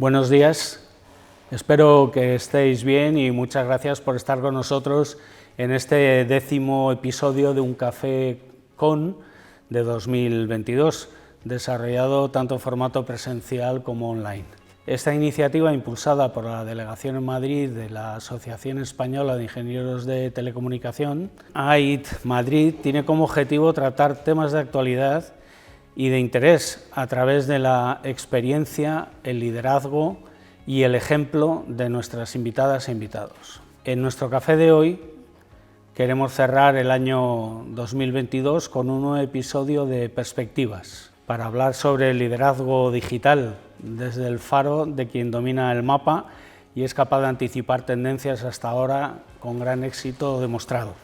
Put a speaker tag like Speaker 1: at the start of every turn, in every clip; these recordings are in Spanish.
Speaker 1: Buenos días, espero que estéis bien y muchas gracias por estar con nosotros en este 10º episodio de Un Café Con de 2022, desarrollado tanto en formato presencial como online. Esta iniciativa, impulsada por la Delegación en Madrid de la Asociación Española de Ingenieros de Telecomunicación, AIT Madrid, tiene como objetivo tratar temas de actualidad y de interés a través de la experiencia, el liderazgo y el ejemplo de nuestras invitadas e invitados. En nuestro café de hoy queremos cerrar el año 2022 con un nuevo episodio de Perspectivas, para hablar sobre el liderazgo digital desde el faro de quien domina el mapa y es capaz de anticipar tendencias hasta ahora con gran éxito demostrado.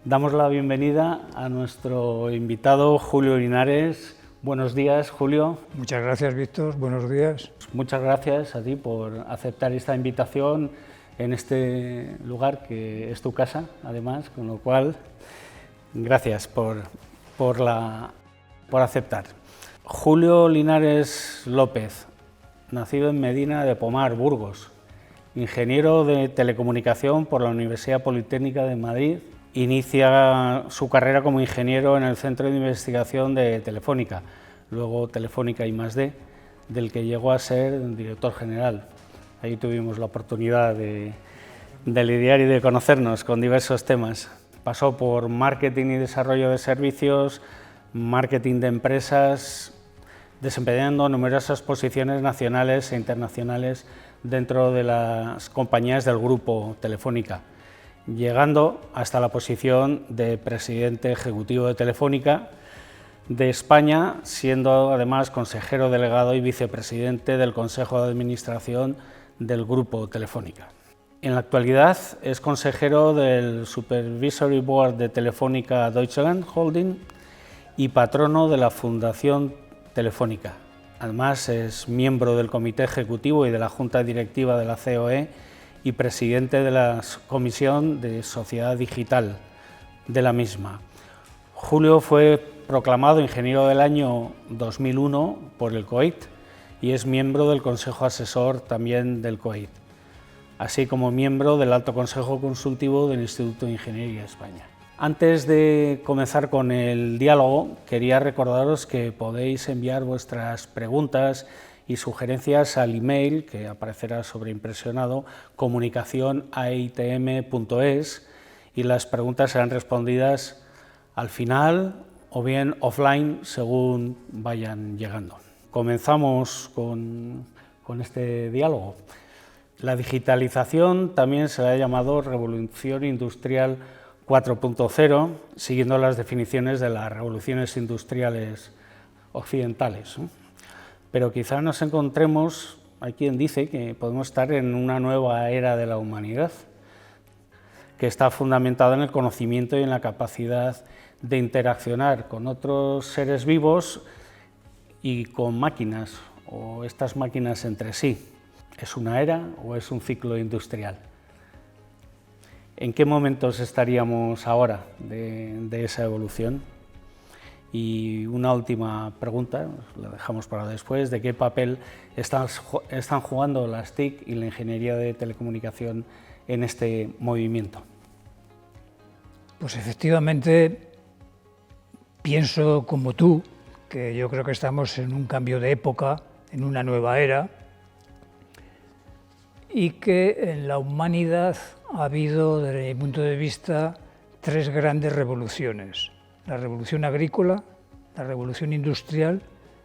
Speaker 1: Damos la bienvenida a nuestro invitado Julio Linares. Buenos días, Julio.
Speaker 2: Muchas gracias, Víctor. Buenos días.
Speaker 1: Muchas gracias a ti por aceptar esta invitación en este lugar que es tu casa, además, con lo cual, gracias por aceptar. Julio Linares López, nacido en Medina de Pomar, Burgos, ingeniero de telecomunicación por la Universidad Politécnica de Madrid. Inicia su carrera como ingeniero en el Centro de Investigación de Telefónica, luego Telefónica I+D, del que llegó a ser director general. Ahí tuvimos la oportunidad de lidiar y de conocernos con diversos temas. Pasó por marketing y desarrollo de servicios, marketing de empresas, desempeñando numerosas posiciones nacionales e internacionales dentro de las compañías del grupo Telefónica, llegando hasta la posición de presidente ejecutivo de Telefónica de España, siendo además consejero delegado y vicepresidente del Consejo de Administración del Grupo Telefónica. En la actualidad es consejero del Supervisory Board de Telefónica Deutschland Holding y patrono de la Fundación Telefónica. Además es miembro del Comité Ejecutivo y de la Junta Directiva de la COE y presidente de la Comisión de Sociedad Digital de la misma. Julio fue proclamado Ingeniero del Año 2001 por el COIT y es miembro del Consejo Asesor también del COIT, así como miembro del Alto Consejo Consultivo del Instituto de Ingeniería de España. Antes de comenzar con el diálogo, quería recordaros que podéis enviar vuestras preguntas y sugerencias al email que aparecerá sobreimpresionado, comunicacion@itm.es, y las preguntas serán respondidas al final o bien offline según vayan llegando. Comenzamos con este diálogo. La digitalización también se la ha llamado Revolución Industrial 4.0, siguiendo las definiciones de las revoluciones industriales occidentales. Pero quizá nos encontremos, hay quien dice que podemos estar en una nueva era de la humanidad, que está fundamentada en el conocimiento y en la capacidad de interaccionar con otros seres vivos y con máquinas, o estas máquinas entre sí. ¿Es una era o es un ciclo industrial? ¿En qué momentos estaríamos ahora de esa evolución? Y una última pregunta, la dejamos para después, ¿de qué papel están jugando las TIC y la ingeniería de telecomunicación en este movimiento?
Speaker 2: Pues efectivamente pienso como tú, que yo creo que estamos en un cambio de época, en una nueva era, y que en la humanidad ha habido, desde mi punto de vista, 3 grandes revoluciones: la revolución agrícola, la revolución industrial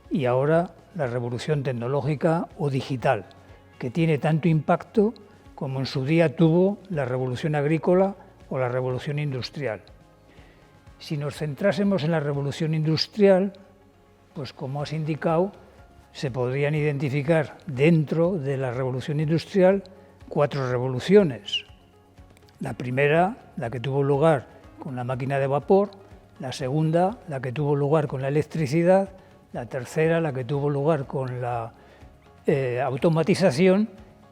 Speaker 2: y ahora la revolución tecnológica o digital, que tiene tanto impacto como en su día tuvo la revolución agrícola o la revolución industrial. Si nos centrásemos en la revolución industrial, pues como has indicado, se podrían identificar dentro de la revolución industrial 4 revoluciones. La primera, la que tuvo lugar con la máquina de vapor; la segunda, la que tuvo lugar con la electricidad; la tercera, la que tuvo lugar con la automatización;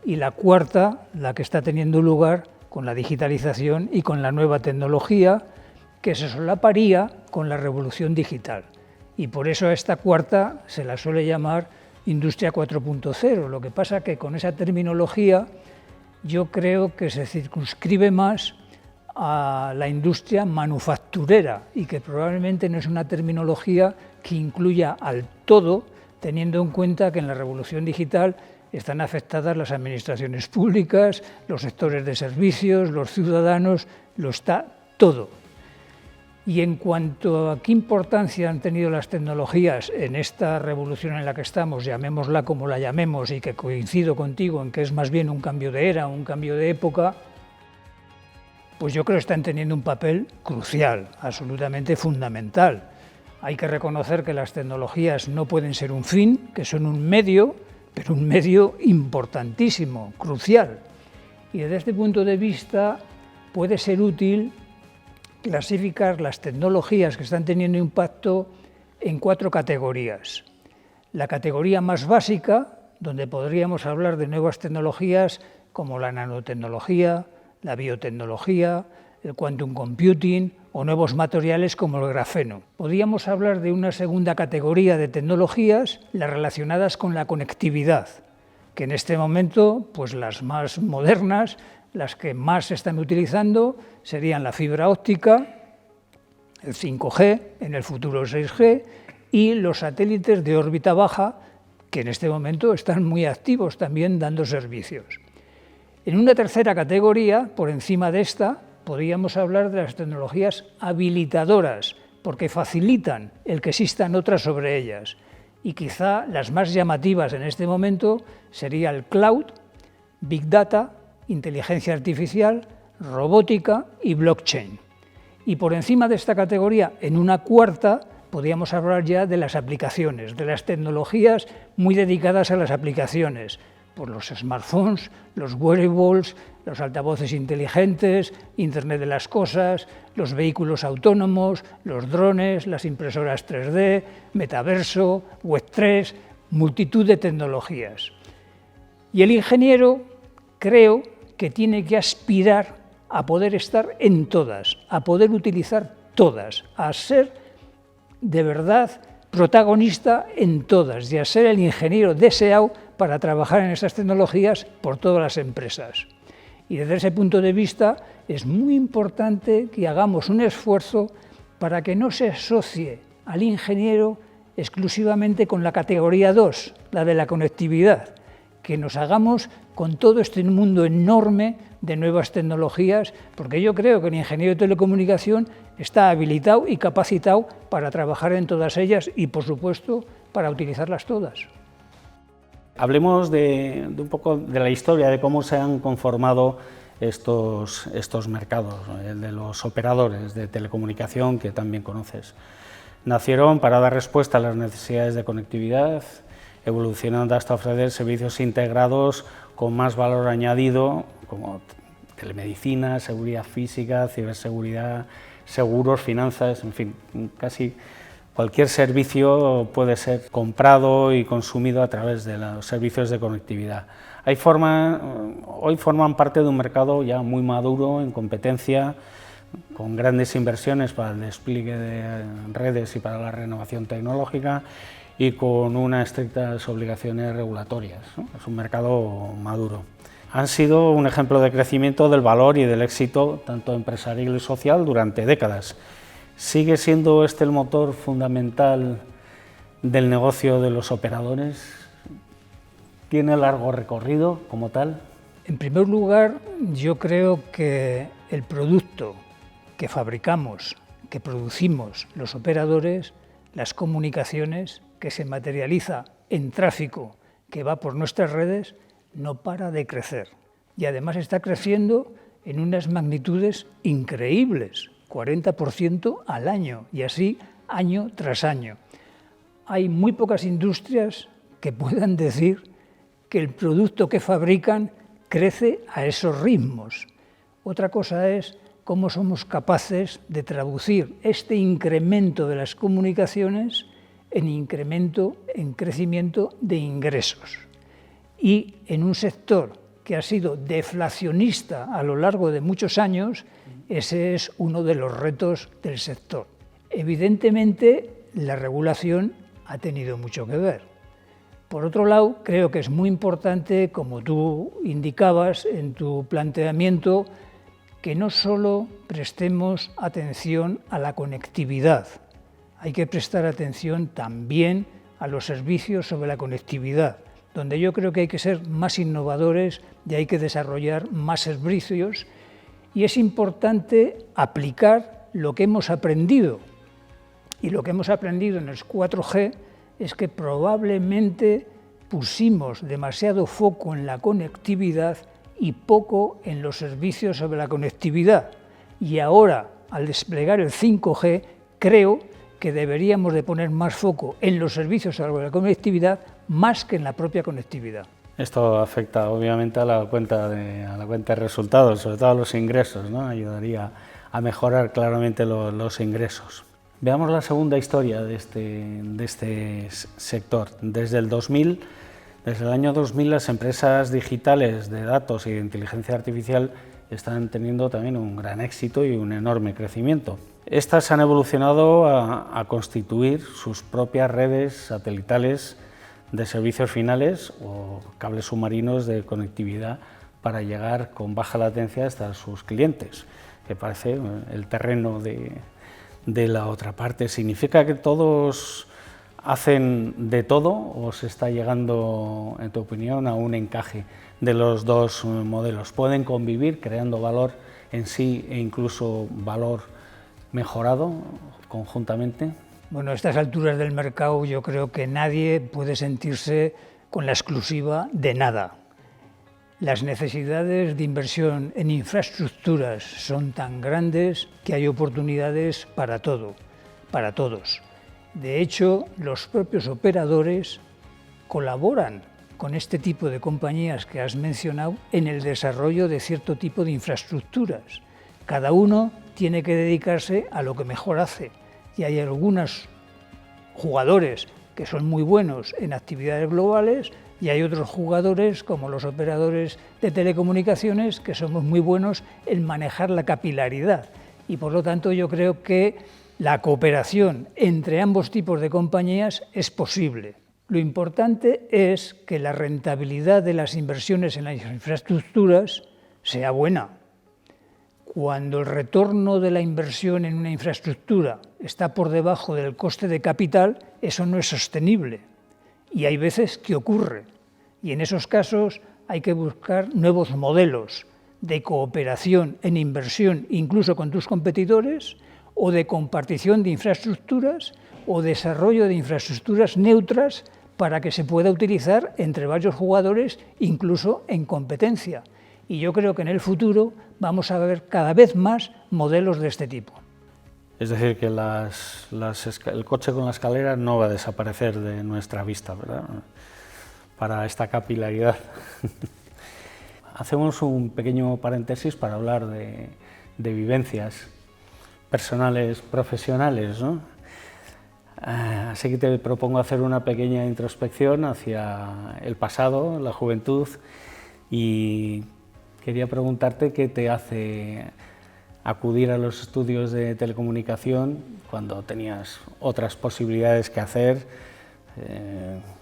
Speaker 2: y la cuarta, la que está teniendo lugar con la digitalización y con la nueva tecnología, que se solaparía con la revolución digital. Y por eso a esta cuarta se la suele llamar Industria 4.0. Lo que pasa que con esa terminología yo creo que se circunscribe más a la industria manufacturera y que probablemente no es una terminología que incluya al todo, teniendo en cuenta que en la revolución digital están afectadas las administraciones públicas, los sectores de servicios, los ciudadanos, lo está todo. Y en cuanto a qué importancia han tenido las tecnologías en esta revolución en la que estamos, llamémosla como la llamemos, y que coincido contigo en que es más bien un cambio de era, un cambio de época, pues yo creo que están teniendo un papel crucial, absolutamente fundamental. Hay que reconocer que las tecnologías no pueden ser un fin, que son un medio, pero un medio importantísimo, crucial. Y desde este punto de vista puede ser útil clasificar las tecnologías que están teniendo impacto en 4 categorías. La categoría más básica, donde podríamos hablar de nuevas tecnologías como la nanotecnología, la biotecnología, el quantum computing o nuevos materiales como el grafeno. Podríamos hablar de una segunda categoría de tecnologías, las relacionadas con la conectividad, que en este momento, pues las más modernas, las que más se están utilizando serían la fibra óptica, el 5G, en el futuro el 6G, y los satélites de órbita baja, que en este momento están muy activos también dando servicios. En una tercera categoría, por encima de esta, podríamos hablar de las tecnologías habilitadoras, porque facilitan el que existan otras sobre ellas. Y quizá las más llamativas en este momento sería el cloud, big data, inteligencia artificial, robótica y blockchain. Y por encima de esta categoría, en una cuarta, podríamos hablar ya de las aplicaciones, de las tecnologías muy dedicadas a las aplicaciones, por los smartphones, los wearables, los altavoces inteligentes, Internet de las cosas, los vehículos autónomos, los drones, las impresoras 3D, metaverso, Web3, multitud de tecnologías. Y el ingeniero, creo que tiene que aspirar a poder estar en todas, a poder utilizar todas, a ser de verdad protagonista en todas y a ser el ingeniero deseado para trabajar en esas tecnologías por todas las empresas. Y desde ese punto de vista es muy importante que hagamos un esfuerzo para que no se asocie al ingeniero exclusivamente con la categoría 2, la de la conectividad, que nos hagamos con todo este mundo enorme de nuevas tecnologías, porque yo creo que el ingeniero de telecomunicación está habilitado y capacitado para trabajar en todas ellas y, por supuesto, para utilizarlas todas.
Speaker 1: Hablemos de un poco de la historia, de cómo se han conformado estos mercados, el de los operadores de telecomunicación, que también conoces. Nacieron para dar respuesta a las necesidades de conectividad, evolucionando hasta ofrecer servicios integrados con más valor añadido, como telemedicina, seguridad física, ciberseguridad, seguros, finanzas, en fin, casi cualquier servicio puede ser comprado y consumido a través de los servicios de conectividad. Hoy forman parte de un mercado ya muy maduro, en competencia, con grandes inversiones para el despliegue de redes y para la renovación tecnológica y con unas estrictas obligaciones regulatorias, ¿no? Es un mercado maduro. Han sido un ejemplo de crecimiento del valor y del éxito tanto empresarial y social durante décadas. ¿Sigue siendo este el motor fundamental del negocio de los operadores? ¿Tiene largo recorrido como tal?
Speaker 2: En primer lugar, yo creo que el producto que fabricamos, que producimos los operadores, las comunicaciones, que se materializa en tráfico que va por nuestras redes, no para de crecer. Y además está creciendo en unas magnitudes increíbles, 40% al año, y así año tras año. Hay muy pocas industrias que puedan decir que el producto que fabrican crece a esos ritmos. Otra cosa es cómo somos capaces de traducir este incremento de las comunicaciones en crecimiento de ingresos. Y en un sector que ha sido deflacionista a lo largo de muchos años, ese es uno de los retos del sector. Evidentemente, la regulación ha tenido mucho que ver, Por otro lado, creo que es muy importante, como tú indicabas en tu planteamiento, que no solo prestemos atención a la conectividad, hay que prestar atención también a los servicios sobre la conectividad, donde yo creo que hay que ser más innovadores y hay que desarrollar más servicios, y es importante aplicar lo que hemos aprendido. Y lo que hemos aprendido en el 4G es que probablemente pusimos demasiado foco en la conectividad y poco en los servicios sobre la conectividad. Y ahora, al desplegar el 5G, creo que deberíamos de poner más foco en los servicios sobre la conectividad más que en la propia conectividad.
Speaker 1: Esto afecta obviamente a la cuenta de resultados, sobre todo a los ingresos, ¿no? Ayudaría a mejorar claramente los ingresos. Veamos la segunda historia de este sector. Desde el año 2000 las empresas digitales de datos y de inteligencia artificial están teniendo también un gran éxito y un enorme crecimiento. Estas han evolucionado a constituir sus propias redes satelitales de servicios finales o cables submarinos de conectividad para llegar con baja latencia hasta sus clientes, que parece el terreno de la otra parte. ¿Significa que todos hacen de todo o se está llegando, en tu opinión, a un encaje de los dos modelos? ¿Pueden convivir creando valor en sí e incluso valor mejorado conjuntamente?
Speaker 2: Bueno, a estas alturas del mercado yo creo que nadie puede sentirse con la exclusiva de nada. Las necesidades de inversión en infraestructuras son tan grandes que hay oportunidades para todo, para todos. De hecho, los propios operadores colaboran con este tipo de compañías que has mencionado en el desarrollo de cierto tipo de infraestructuras. Cada uno tiene que dedicarse a lo que mejor hace. Y hay algunos jugadores que son muy buenos en actividades globales y hay otros jugadores, como los operadores de telecomunicaciones, que somos muy buenos en manejar la capilaridad. Y por lo tanto yo creo que la cooperación entre ambos tipos de compañías es posible. Lo importante es que la rentabilidad de las inversiones en las infraestructuras sea buena. Cuando el retorno de la inversión en una infraestructura está por debajo del coste de capital, eso no es sostenible. Y hay veces que ocurre. Y en esos casos hay que buscar nuevos modelos de cooperación en inversión, incluso con tus competidores, o de compartición de infraestructuras, o desarrollo de infraestructuras neutras para que se pueda utilizar entre varios jugadores, incluso en competencia. Y yo creo que en el futuro vamos a ver cada vez más modelos de este tipo.
Speaker 1: Es decir, que el coche con la escalera no va a desaparecer de nuestra vista, ¿verdad? Para esta capilaridad. Hacemos un pequeño paréntesis para hablar de vivencias personales, profesionales, ¿no? Así que te propongo hacer una pequeña introspección hacia el pasado, la juventud, y quería preguntarte qué te hace acudir a los estudios de telecomunicación cuando tenías otras posibilidades que hacer,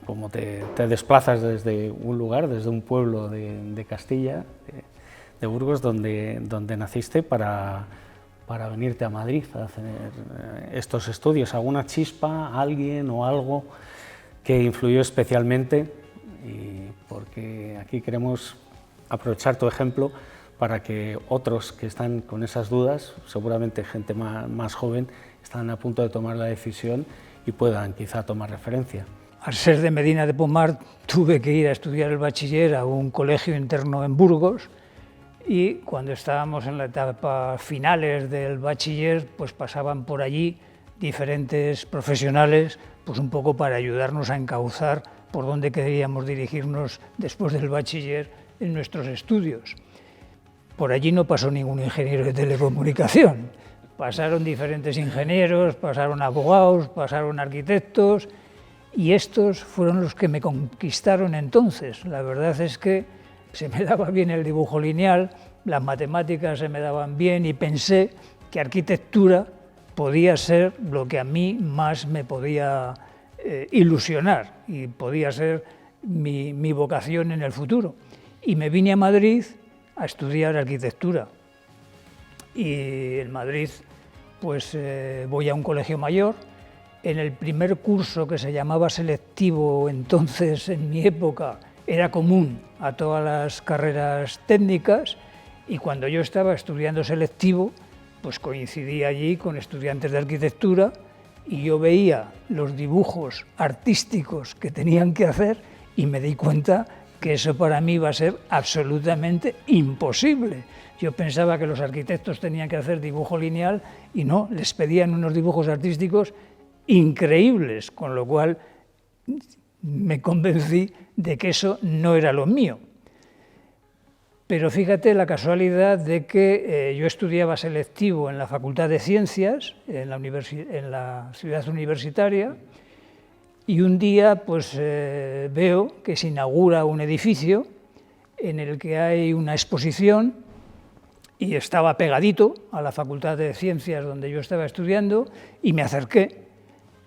Speaker 1: cómo te desplazas desde un lugar, desde un pueblo de Castilla, de Burgos, donde naciste, para venirte a Madrid a hacer estos estudios. ¿Alguna chispa, alguien o algo que influyó especialmente? Y porque aquí queremos aprovechar tu ejemplo para que otros que están con esas dudas, seguramente gente más joven, están a punto de tomar la decisión y puedan quizá tomar referencia.
Speaker 2: Al ser de Medina de Pomar, tuve que ir a estudiar el bachiller a un colegio interno en Burgos, y cuando estábamos en la etapa finales del bachiller, pues pasaban por allí diferentes profesionales, pues un poco para ayudarnos a encauzar por dónde queríamos dirigirnos después del bachiller en nuestros estudios. Por allí no pasó ningún ingeniero de telecomunicación, pasaron diferentes ingenieros, pasaron abogados, pasaron arquitectos, y estos fueron los que me conquistaron entonces. La verdad es que se me daba bien el dibujo lineal, las matemáticas se me daban bien y pensé que arquitectura podía ser lo que a mí más me podía ilusionar y podía ser mi vocación en el futuro. Y me vine a Madrid a estudiar arquitectura. Y en Madrid pues voy a un colegio mayor. En el primer curso, que se llamaba selectivo, entonces en mi época era común a todas las carreras técnicas, y cuando yo estaba estudiando selectivo, pues coincidí allí con estudiantes de arquitectura y yo veía los dibujos artísticos que tenían que hacer y me di cuenta que eso para mí iba a ser absolutamente imposible. Yo pensaba que los arquitectos tenían que hacer dibujo lineal y no, les pedían unos dibujos artísticos increíbles, con lo cual me convencí de que eso no era lo mío. Pero fíjate la casualidad de que yo estudiaba selectivo en la Facultad de Ciencias, en la ciudad universitaria, y un día pues veo que se inaugura un edificio en el que hay una exposición y estaba pegadito a la Facultad de Ciencias donde yo estaba estudiando y me acerqué.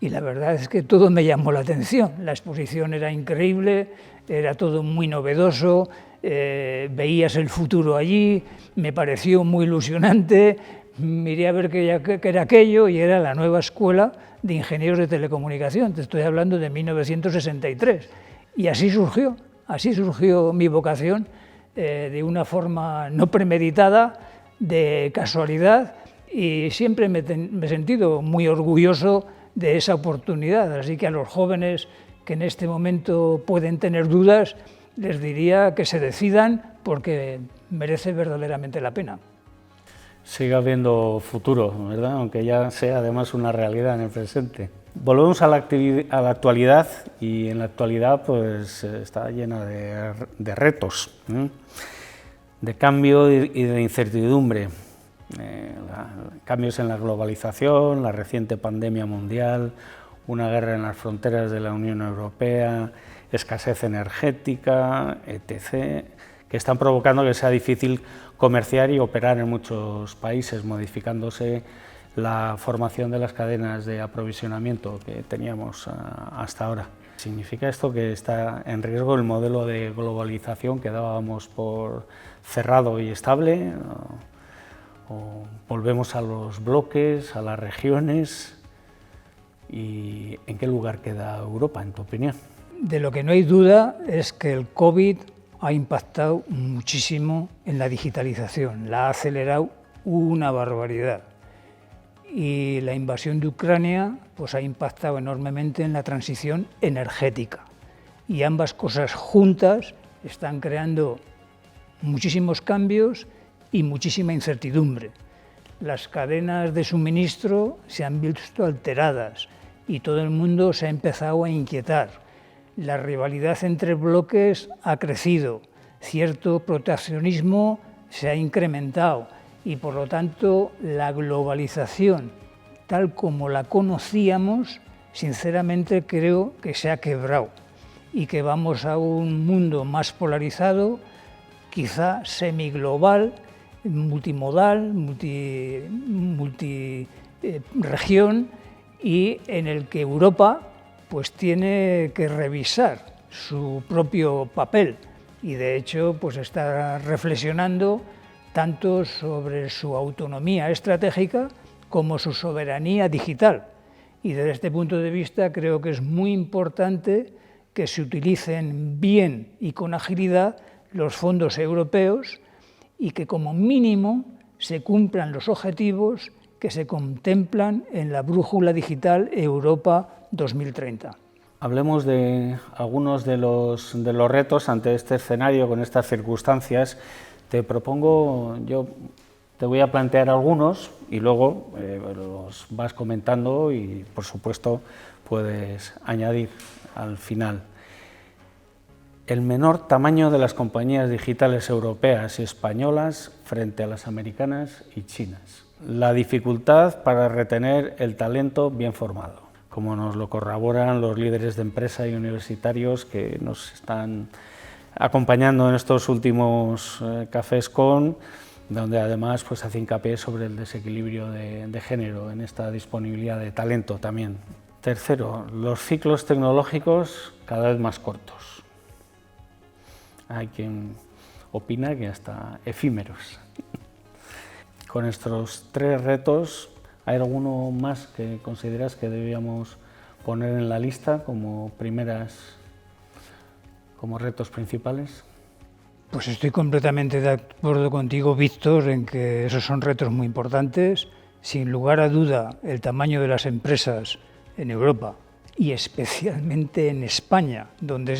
Speaker 2: Y la verdad es que todo me llamó la atención. La exposición era increíble, era todo muy novedoso, veías el futuro allí, me pareció muy ilusionante, miré a ver qué era aquello y era la nueva escuela de ingenieros de telecomunicación, te estoy hablando de 1963. Y así surgió mi vocación, de una forma no premeditada, de casualidad, y siempre me he sentido muy orgulloso de esa oportunidad. Así que a los jóvenes que en este momento pueden tener dudas, les diría que se decidan porque merece verdaderamente la pena.
Speaker 1: Sigue habiendo futuro, ¿verdad? Aunque ya sea además una realidad en el presente. Volvemos a la actualidad, y en la actualidad pues está llena de retos, de cambio y de incertidumbre. Cambios en la globalización, la reciente pandemia mundial, una guerra en las fronteras de la Unión Europea, escasez energética, etc., que están provocando que sea difícil comerciar y operar en muchos países, modificándose la formación de las cadenas de aprovisionamiento que teníamos hasta ahora. ¿Significa esto que está en riesgo el modelo de globalización que dábamos por cerrado y estable? ¿O volvemos a los bloques, a las regiones? ¿Y en qué lugar queda Europa, en tu opinión?
Speaker 2: De lo que no hay duda es que el COVID ha impactado muchísimo en la digitalización, la ha acelerado una barbaridad. Y la invasión de Ucrania pues ha impactado enormemente en la transición energética. Y ambas cosas juntas están creando muchísimos cambios y muchísima incertidumbre. Las cadenas de suministro se han visto alteradas y todo el mundo se ha empezado a inquietar. La rivalidad entre bloques ha crecido, cierto proteccionismo se ha incrementado y por lo tanto la globalización, tal como la conocíamos, sinceramente creo que se ha quebrado y que vamos a un mundo más polarizado, quizá semiglobal, multimodal, multiregión, y en el que Europa pues tiene que revisar su propio papel y de hecho pues está reflexionando tanto sobre su autonomía estratégica como su soberanía digital. Y desde este punto de vista creo que es muy importante que se utilicen bien y con agilidad los fondos europeos y que como mínimo se cumplan los objetivos que se contemplan en la brújula digital Europa 2030.
Speaker 1: Hablemos de algunos de los retos ante este escenario, con estas circunstancias. Te propongo, yo te voy a plantear algunos y luego los vas comentando y, por supuesto, puedes añadir al final. El menor tamaño de las compañías digitales europeas y españolas frente a las americanas y chinas. La dificultad para retener el talento bien formado, como nos lo corroboran los líderes de empresa y universitarios que nos están acompañando en estos últimos Cafés Con, donde además pues hace hincapié sobre el desequilibrio de género en esta disponibilidad de talento también. Tercero, los ciclos tecnológicos cada vez más cortos. Hay quien opina que hasta efímeros. Con estos 3 retos, ¿hay alguno más que consideras que debíamos poner en la lista como retos principales?
Speaker 2: Pues estoy completamente de acuerdo contigo, Víctor, en que esos son retos muy importantes. Sin lugar a duda, el tamaño de las empresas en Europa y especialmente en España, donde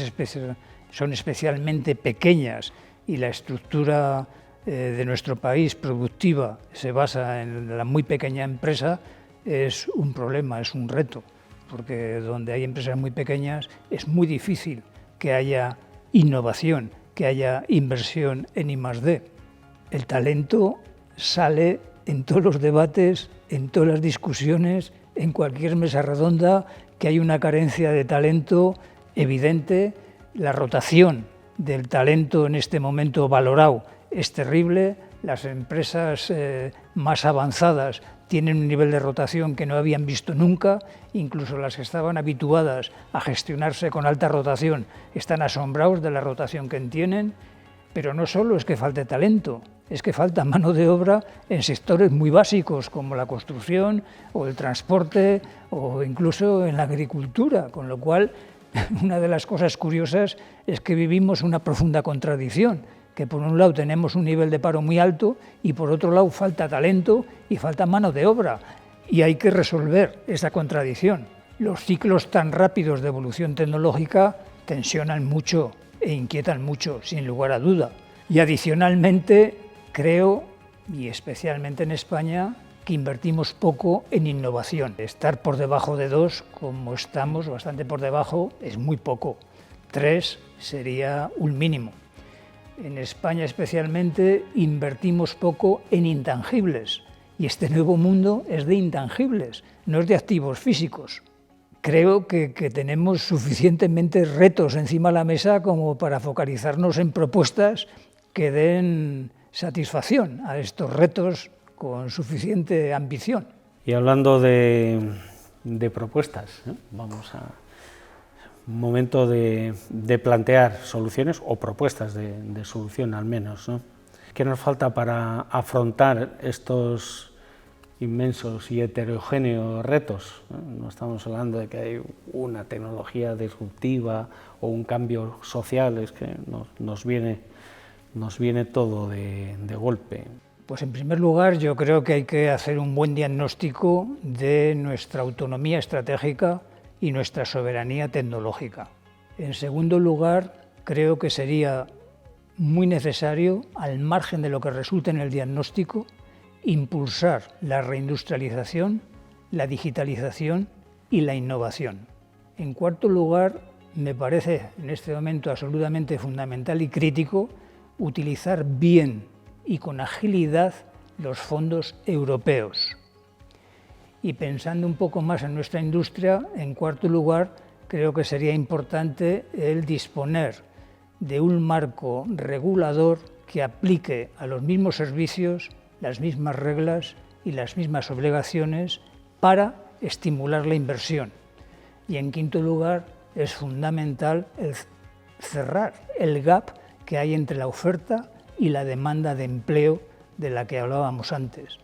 Speaker 2: son especialmente pequeñas y la estructura de nuestro país productiva se basa en la muy pequeña empresa, es un problema, es un reto, porque donde hay empresas muy pequeñas es muy difícil que haya innovación, que haya inversión en I+D. El talento sale en todos los debates, en todas las discusiones, en cualquier mesa redonda, que hay una carencia de talento evidente. La rotación del talento en este momento valorado es terrible. Las empresas más avanzadas tienen un nivel de rotación que no habían visto nunca, incluso las que estaban habituadas a gestionarse con alta rotación están asombrados de la rotación que tienen, pero no solo es que falte talento, es que falta mano de obra en sectores muy básicos como la construcción o el transporte o incluso en la agricultura, con lo cual una de las cosas curiosas es que vivimos una profunda contradicción, que por un lado tenemos un nivel de paro muy alto y por otro lado falta talento y falta mano de obra. Y hay que resolver esa contradicción. Los ciclos tan rápidos de evolución tecnológica tensionan mucho e inquietan mucho, sin lugar a duda. Y adicionalmente, creo, y especialmente en España, que invertimos poco en innovación. Estar por debajo de 2, como estamos, bastante por debajo, es muy poco. 3 sería un mínimo. En España especialmente invertimos poco en intangibles y este nuevo mundo es de intangibles, no es de activos físicos. Creo que tenemos suficientemente retos encima de la mesa como para focalizarnos en propuestas que den satisfacción a estos retos con suficiente ambición.
Speaker 1: Y hablando de propuestas, vamos a un momento de plantear soluciones o propuestas de solución al menos, ¿no? ¿Qué nos falta para afrontar estos inmensos y heterogéneos retos? No estamos hablando de que hay una tecnología disruptiva o un cambio social, es que nos viene todo de golpe.
Speaker 2: Pues en primer lugar yo creo que hay que hacer un buen diagnóstico de nuestra autonomía estratégica y nuestra soberanía tecnológica. En segundo lugar, creo que sería muy necesario, al margen de lo que resulte en el diagnóstico, impulsar la reindustrialización, la digitalización y la innovación. En cuarto lugar, me parece en este momento absolutamente fundamental y crítico utilizar bien y con agilidad los fondos europeos. Y pensando un poco más en nuestra industria, en cuarto lugar, creo que sería importante el disponer de un marco regulador que aplique a los mismos servicios las mismas reglas y las mismas obligaciones para estimular la inversión. Y en quinto lugar, es fundamental cerrar el gap que hay entre la oferta y la demanda de empleo de la que hablábamos antes.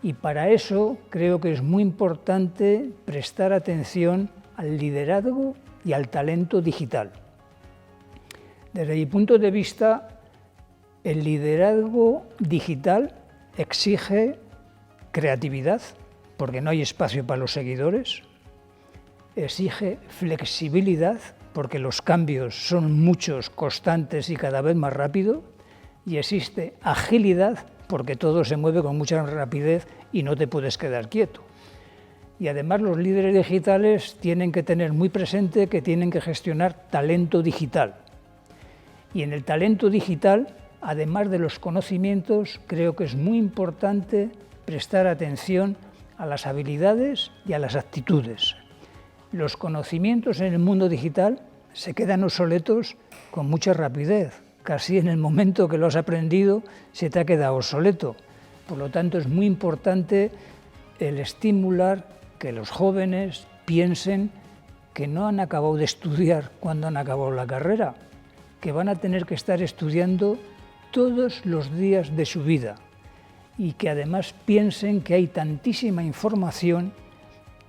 Speaker 2: Y para eso creo que es muy importante prestar atención al liderazgo y al talento digital. Desde mi punto de vista, el liderazgo digital exige creatividad, porque no hay espacio para los seguidores, exige flexibilidad, porque los cambios son muchos, constantes y cada vez más rápido, y existe agilidad, porque todo se mueve con mucha rapidez y no te puedes quedar quieto. Y además los líderes digitales tienen que tener muy presente que tienen que gestionar talento digital. Y en el talento digital, además de los conocimientos, creo que es muy importante prestar atención a las habilidades y a las actitudes. Los conocimientos en el mundo digital se quedan obsoletos con mucha rapidez. Casi en el momento que lo has aprendido se te ha quedado obsoleto. Por lo tanto, es muy importante el estimular que los jóvenes piensen que no han acabado de estudiar cuando han acabado la carrera, que van a tener que estar estudiando todos los días de su vida y que además piensen que hay tantísima información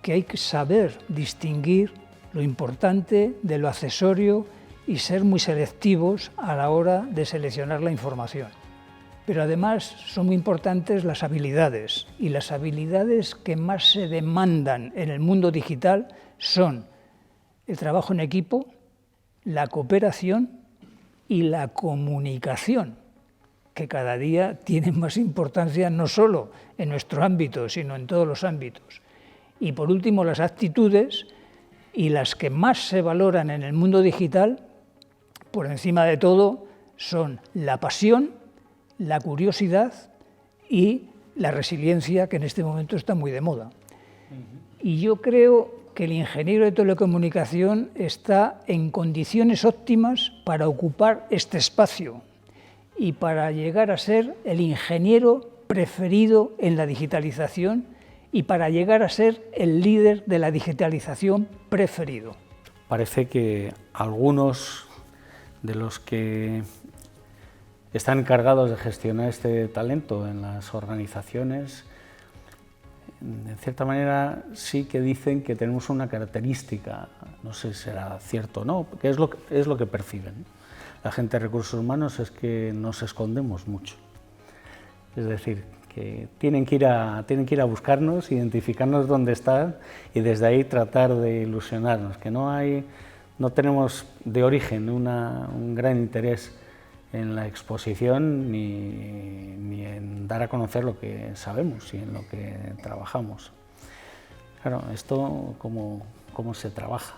Speaker 2: que hay que saber distinguir lo importante de lo accesorio y ser muy selectivos a la hora de seleccionar la información. Pero además son muy importantes las habilidades, y las habilidades que más se demandan en el mundo digital son el trabajo en equipo, la cooperación y la comunicación, que cada día tienen más importancia no solo en nuestro ámbito, sino en todos los ámbitos. Y por último, las actitudes, y las que más se valoran en el mundo digital, por encima de todo, son la pasión, la curiosidad y la resiliencia, que en este momento está muy de moda. Y yo creo que el ingeniero de telecomunicación está en condiciones óptimas para ocupar este espacio y para llegar a ser el ingeniero preferido en la digitalización y para llegar a ser el líder de la digitalización preferido.
Speaker 1: Parece que algunos de los que están encargados de gestionar este talento en las organizaciones, en cierta manera sí que dicen que tenemos una característica, no sé si será cierto o no, que es lo que perciben. La gente de recursos humanos es que nos escondemos mucho. Es decir, que tienen que ir a buscarnos, identificarnos dónde están y desde ahí tratar de ilusionarnos, que no tenemos de origen un gran interés en la exposición ni en dar a conocer lo que sabemos y en lo que trabajamos. Claro, esto ¿cómo se trabaja?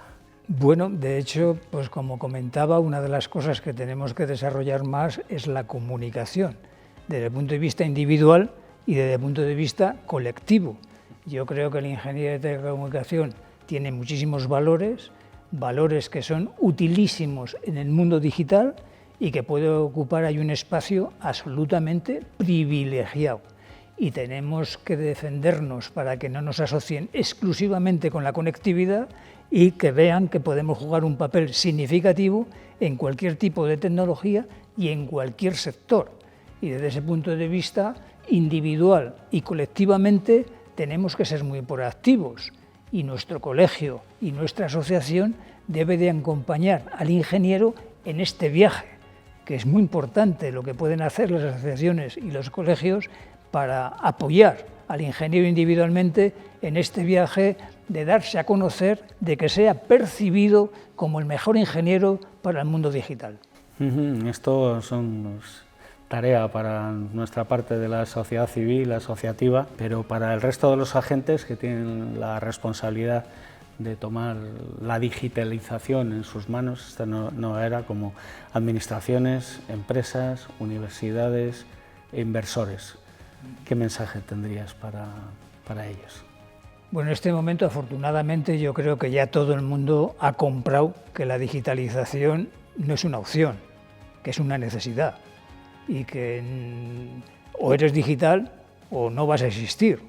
Speaker 2: Bueno, de hecho, pues como comentaba, una de las cosas que tenemos que desarrollar más es la comunicación, desde el punto de vista individual y desde el punto de vista colectivo. Yo creo que el ingeniero de telecomunicación tiene muchísimos valores que son utilísimos en el mundo digital y que puede ocupar ahí un espacio absolutamente privilegiado. Y tenemos que defendernos para que no nos asocien exclusivamente con la conectividad y que vean que podemos jugar un papel significativo en cualquier tipo de tecnología y en cualquier sector. Y desde ese punto de vista individual y colectivamente tenemos que ser muy proactivos, y nuestro colegio y nuestra asociación debe de acompañar al ingeniero en este viaje, que es muy importante lo que pueden hacer las asociaciones y los colegios para apoyar al ingeniero individualmente en este viaje de darse a conocer, de que sea percibido como el mejor ingeniero para el mundo digital.
Speaker 1: Esto son tarea para nuestra parte de la sociedad civil, asociativa, pero para el resto de los agentes que tienen la responsabilidad de tomar la digitalización en sus manos, esta nueva era, como administraciones, empresas, universidades e inversores. ¿Qué mensaje tendrías para ellos?
Speaker 2: Bueno, en este momento, afortunadamente, yo creo que ya todo el mundo ha comprado que la digitalización no es una opción, que es una necesidad, y que o eres digital o no vas a existir.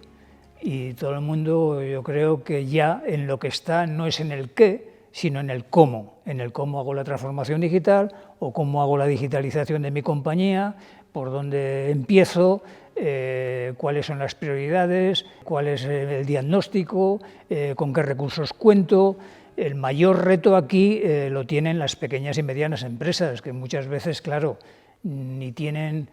Speaker 2: Y todo el mundo, yo creo que ya en lo que está no es en el qué, sino en el cómo hago la transformación digital o cómo hago la digitalización de mi compañía, por dónde empiezo, cuáles son las prioridades, cuál es el diagnóstico, con qué recursos cuento. El mayor reto aquí lo tienen las pequeñas y medianas empresas, que muchas veces, claro, ni tienen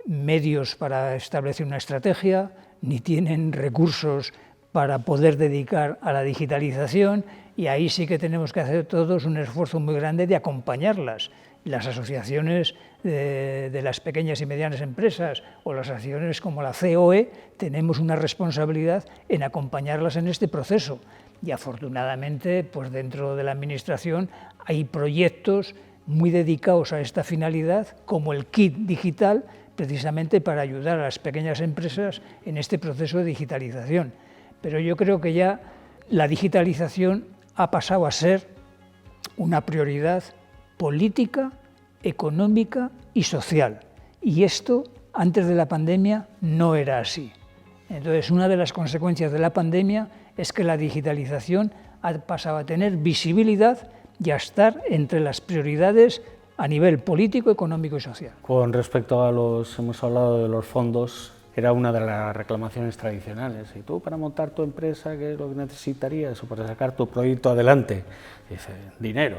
Speaker 2: medios para establecer una estrategia, ni tienen recursos para poder dedicar a la digitalización, y ahí sí que tenemos que hacer todos un esfuerzo muy grande de acompañarlas. Las asociaciones de las pequeñas y medianas empresas o las asociaciones como la COE tenemos una responsabilidad en acompañarlas en este proceso, y afortunadamente pues dentro de la administración hay proyectos muy dedicados a esta finalidad, como el kit digital, precisamente para ayudar a las pequeñas empresas en este proceso de digitalización. Pero yo creo que ya la digitalización ha pasado a ser una prioridad política, económica y social. Y esto, antes de la pandemia, no era así. Entonces, una de las consecuencias de la pandemia es que la digitalización ha pasado a tener visibilidad y a estar entre las prioridades a nivel político, económico y social.
Speaker 1: Con respecto a hemos hablado de los fondos, era una de las reclamaciones tradicionales. ¿Y tú para montar tu empresa qué es lo que necesitarías o para sacar tu proyecto adelante? Dice, dinero,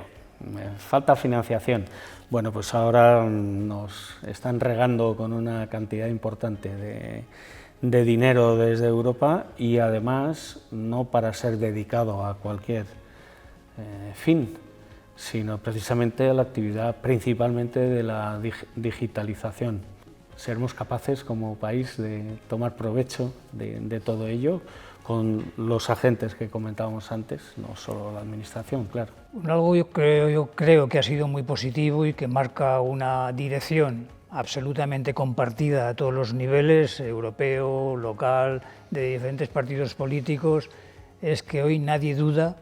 Speaker 1: me falta financiación. Bueno, pues ahora nos están regando con una cantidad importante de dinero desde Europa y además no para ser dedicado a cualquier fin, sino precisamente a la actividad principalmente de la digitalización. Seremos capaces como país de tomar provecho de todo ello con los agentes que comentábamos antes, no solo la administración, claro.
Speaker 2: Algo yo creo que ha sido muy positivo y que marca una dirección absolutamente compartida a todos los niveles, europeo, local, de diferentes partidos políticos, es que hoy nadie duda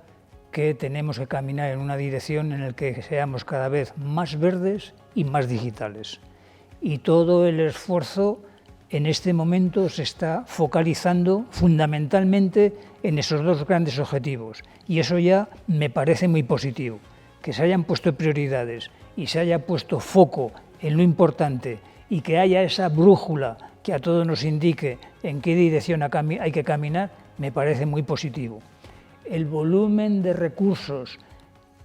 Speaker 2: que tenemos que caminar en una dirección en la que seamos cada vez más verdes y más digitales. Y todo el esfuerzo en este momento se está focalizando fundamentalmente en esos dos grandes objetivos. Y eso ya me parece muy positivo, que se hayan puesto prioridades y se haya puesto foco en lo importante y que haya esa brújula que a todos nos indique en qué dirección hay que caminar, me parece muy positivo. El volumen de recursos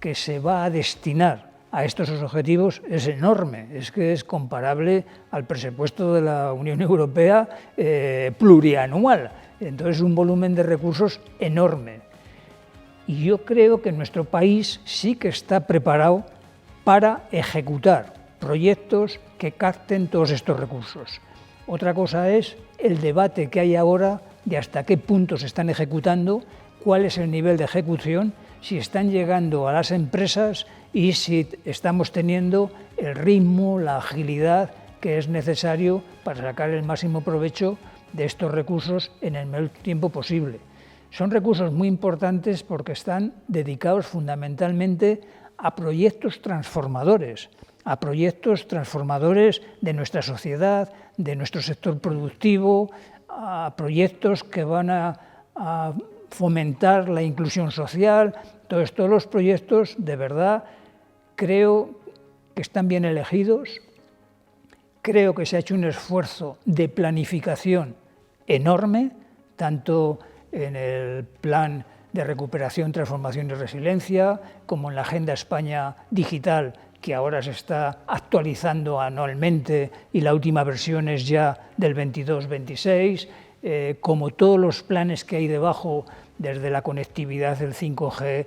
Speaker 2: que se va a destinar a estos objetivos es enorme, es que es comparable al presupuesto de la Unión Europea plurianual, entonces es un volumen de recursos enorme. Y yo creo que nuestro país sí que está preparado para ejecutar proyectos que capten todos estos recursos. Otra cosa es el debate que hay ahora de hasta qué punto se están ejecutando, cuál es el nivel de ejecución, si están llegando a las empresas y si estamos teniendo el ritmo, la agilidad que es necesario para sacar el máximo provecho de estos recursos en el menor tiempo posible. Son recursos muy importantes porque están dedicados fundamentalmente a proyectos transformadores de nuestra sociedad, de nuestro sector productivo, a proyectos que van a fomentar la inclusión social. Todos los proyectos, de verdad, creo que están bien elegidos, creo que se ha hecho un esfuerzo de planificación enorme, tanto en el plan de recuperación, transformación y resiliencia, como en la Agenda España Digital, que ahora se está actualizando anualmente y la última versión es ya del 22-26, como todos los planes que hay debajo, desde la conectividad, el 5G,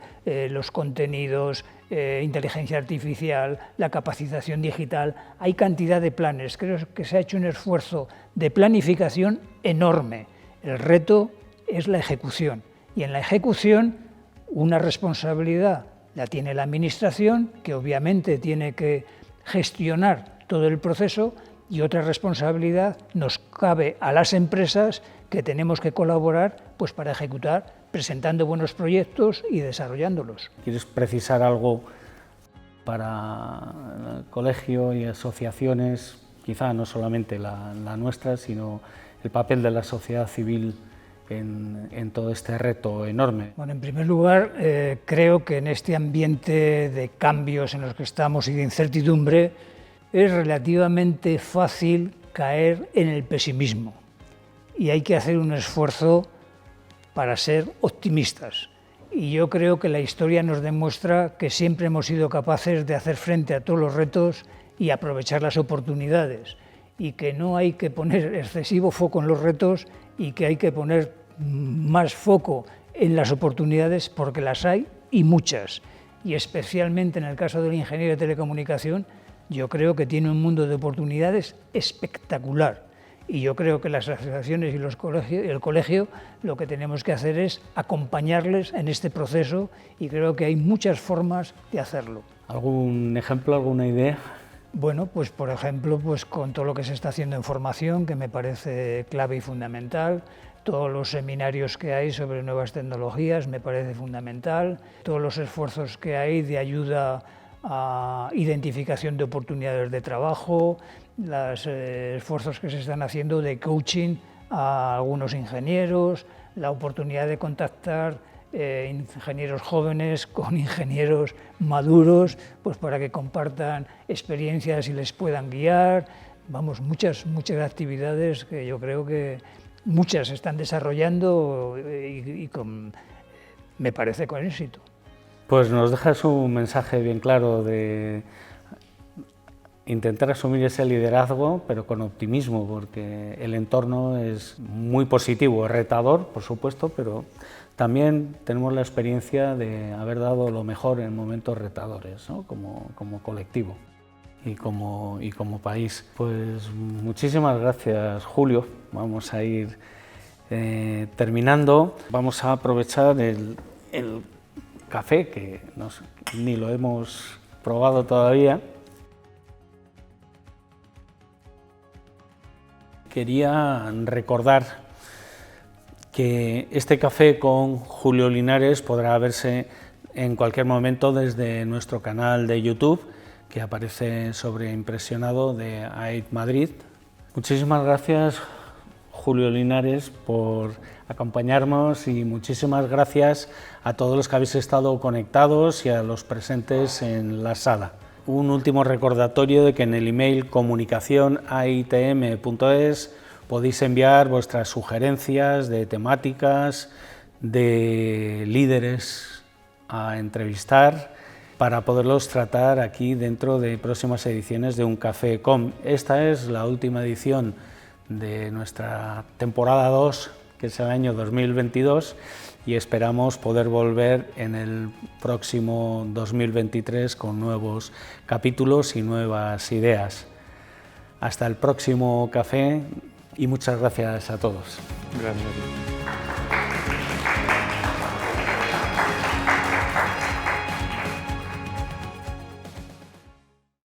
Speaker 2: los contenidos, inteligencia artificial, la capacitación digital, hay cantidad de planes. Creo que se ha hecho un esfuerzo de planificación enorme. El reto es la ejecución, y en la ejecución una responsabilidad la tiene la Administración, que obviamente tiene que gestionar todo el proceso, y otra responsabilidad nos cabe a las empresas, que tenemos que colaborar pues para ejecutar, presentando buenos proyectos y desarrollándolos.
Speaker 1: ¿Quieres precisar algo para el colegio y asociaciones, quizá no solamente la nuestra, sino el papel de la sociedad civil en todo este reto enorme?
Speaker 2: Bueno, en primer lugar, creo que en este ambiente de cambios en los que estamos y de incertidumbre, es relativamente fácil caer en el pesimismo y hay que hacer un esfuerzo para ser optimistas. Y yo creo que la historia nos demuestra que siempre hemos sido capaces de hacer frente a todos los retos y aprovechar las oportunidades, y que no hay que poner excesivo foco en los retos y que hay que poner más foco en las oportunidades, porque las hay y muchas. Y especialmente en el caso del ingeniero de telecomunicación, yo creo que tiene un mundo de oportunidades espectacular. Y yo creo que las asociaciones y el colegio lo que tenemos que hacer es acompañarles en este proceso, y creo que hay muchas formas de hacerlo.
Speaker 1: ¿Algún ejemplo, alguna idea?
Speaker 2: Bueno, pues por ejemplo, pues con todo lo que se está haciendo en formación, que me parece clave y fundamental, todos los seminarios que hay sobre nuevas tecnologías me parece fundamental, todos los esfuerzos que hay de ayuda a identificación de oportunidades de trabajo, los esfuerzos que se están haciendo de coaching a algunos ingenieros, la oportunidad de contactar ingenieros jóvenes con ingenieros maduros, pues para que compartan experiencias y les puedan guiar. Vamos, muchas actividades que yo creo que muchas se están desarrollando me parece con éxito.
Speaker 1: Pues nos dejas un mensaje bien claro de intentar asumir ese liderazgo, pero con optimismo, porque el entorno es muy positivo, es retador, por supuesto, pero también tenemos la experiencia de haber dado lo mejor en momentos retadores, ¿no? como colectivo y como país. Pues muchísimas gracias, Julio. Vamos a ir terminando. Vamos a aprovechar el café, que ni lo hemos probado todavía. Quería recordar que este café con Julio Linares podrá verse en cualquier momento desde nuestro canal de YouTube, que aparece sobreimpresionado de AID Madrid. Muchísimas gracias, Julio Linares, por acompañarnos, y muchísimas gracias a todos los que habéis estado conectados y a los presentes en la sala. Un último recordatorio de que en el email comunicacion@itm.es podéis enviar vuestras sugerencias de temáticas, de líderes a entrevistar, para poderlos tratar aquí dentro de próximas ediciones de Un Café Com. Esta es la última edición de nuestra temporada 2, que es el año 2022, y esperamos poder volver en el próximo 2023 con nuevos capítulos y nuevas ideas. Hasta el próximo café y muchas gracias a todos.
Speaker 2: Gracias.